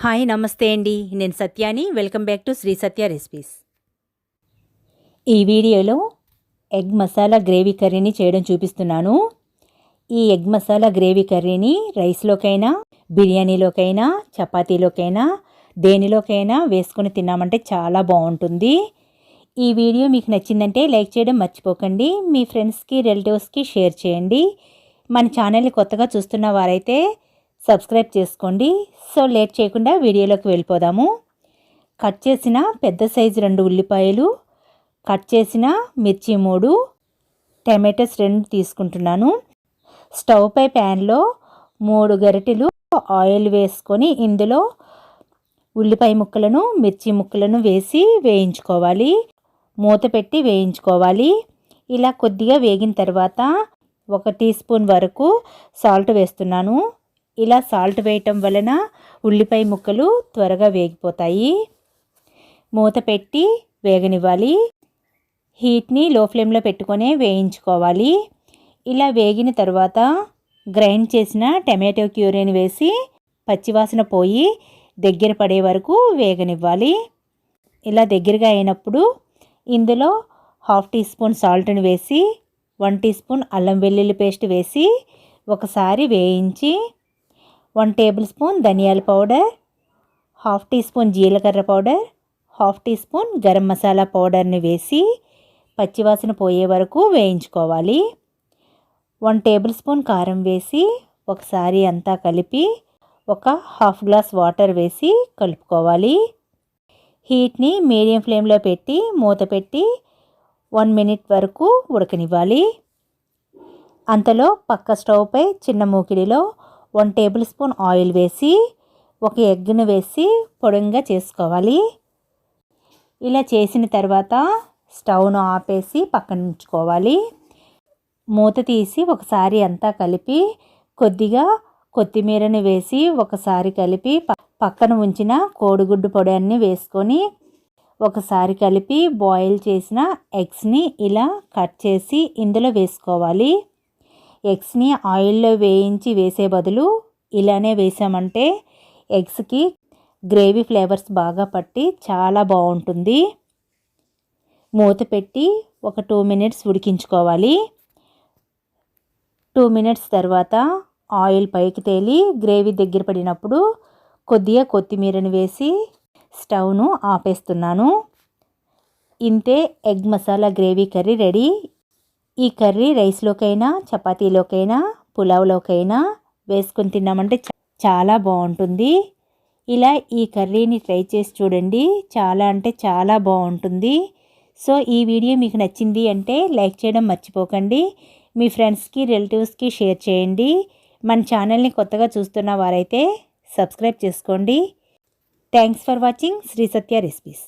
Hi నమస్తే అండి. నేను సత్యాని. Welcome back to Shri Satya recipes. ఈ వీడియోలో ఎగ్ మసాలా గ్రేవీ కర్రీని చేయడం చూపిస్తున్నాను. ఈ ఎగ్ మసాలా గ్రేవీ కర్రీని రైస్లోకైనా, బిర్యానీలోకైనా, చపాతీలోకైనా, దేనిలోకైనా వేసుకొని తిన్నామంటే చాలా బాగుంటుంది. ఈ వీడియో మీకు నచ్చిందంటే లైక్ చేయడం మర్చిపోకండి. మీ ఫ్రెండ్స్కి, రిలేటివ్స్కి షేర్ చేయండి. మన ఛానల్ని కొత్తగా చూస్తున్న వారైతే సబ్స్క్రైబ్ చేసుకోండి. సో లేట్ చేయకుండా వీడియోలోకి వెళ్ళిపోదాము. కట్ చేసిన పెద్ద సైజు 2 ఉల్లిపాయలు, కట్ చేసిన మిర్చి 3, టమాటోస్ 2 తీసుకుంటున్నాను. స్టవ్ పై ప్యాన్లో 3 గరిటెలు ఆయిల్ వేసుకొని ఇందులో ఉల్లిపాయ ముక్కలను, మిర్చి ముక్కలను వేసి వేయించుకోవాలి. మూత పెట్టి వేయించుకోవాలి. ఇలా కొద్దిగా వేగిన తర్వాత 1 టీ స్పూన్ వరకు సాల్ట్ వేస్తున్నాను. ఇలా సాల్ట్ వేయటం వలన ఉల్లిపాయ ముక్కలు త్వరగా వేగిపోతాయి. మూత పెట్టి వేగనివ్వాలి. హీట్ని లో ఫ్లేమ్లో పెట్టుకొని వేయించుకోవాలి. ఇలా వేగిన తర్వాత గ్రైండ్ చేసిన టమాటో ప్యూరీని వేసి పచ్చివాసన పోయి దగ్గర పడే వరకు వేగనివ్వాలి. ఇలా దగ్గరగా అయినప్పుడు ఇందులో 1/2 టీ స్పూన్ సాల్ట్ని వేసి 1 టీ స్పూన్ అల్లం వెల్లుల్లి పేస్ట్ వేసి ఒకసారి వేయించి 1 టేబుల్ స్పూన్ ధనియాల పౌడర్, 1/2 టీ స్పూన్ జీలకర్ర powder, 1/2 teaspoon garam masala పౌడర్ని వేసి పచ్చివాసన పోయే వరకు వేయించుకోవాలి. 1 టేబుల్ స్పూన్ కారం వేసి ఒకసారి అంతా కలిపి 1/2 గ్లాస్ వాటర్ వేసి కలుపుకోవాలి. హీట్ని మీడియం ఫ్లేమ్లో పెట్టి మూత పెట్టి 1 మినిట్ వరకు ఉడకనివ్వాలి. అంతలో పక్క స్టవ్ పై చిన్న మూకిడిలో 1 టేబుల్ స్పూన్ ఆయిల్ వేసి ఒక ఎగ్ను వేసి పొడంగా చేసుకోవాలి. ఇలా చేసిన తర్వాత స్టవ్ను ఆపేసి పక్కన ఉంచుకోవాలి. మూత తీసి ఒకసారి అంతా కలిపి కొద్దిగా కొత్తిమీరని వేసి ఒకసారి కలిపి పక్కన ఉంచిన కోడిగుడ్డు పొడిని వేసుకొని ఒకసారి కలిపి బాయిల్ చేసిన ఎగ్స్ని ఇలా కట్ చేసి ఇందులో వేసుకోవాలి. ఎగ్స్ని ఆయిల్లో వేయించి వేసే బదులు ఇలానే వేసామంటే ఎగ్స్కి గ్రేవీ ఫ్లేవర్స్ బాగా పట్టి చాలా బాగుంటుంది. మూత పెట్టి ఒక 2 మినిట్స్ ఉడికించుకోవాలి. 2 మినిట్స్ తర్వాత ఆయిల్ పైకి తేలి గ్రేవీ దగ్గర పడినప్పుడు కొద్దిగా కొత్తిమీరని వేసి స్టవ్ను ఆపేస్తున్నాను. ఇంతే egg masala gravy curry ready. ఈ కర్రీ రైస్లోకైనా, చపాతీలోకైనా, పులావ్లోకైనా వేసుకొని తిన్నామంటే చాలా బాగుంటుంది. ఇలా ఈ కర్రీని ట్రై చేసి చూడండి. చాలా అంటే చాలా బాగుంటుంది. సో ఈ వీడియో మీకు నచ్చింది అంటే లైక్ చేయడం మర్చిపోకండి. మీ ఫ్రెండ్స్కి, రిలేటివ్స్కి షేర్ చేయండి. మన ఛానల్ని కొత్తగా చూస్తున్న వారైతే సబ్స్క్రైబ్ చేసుకోండి. Thanks for watching Sri Satya recipes.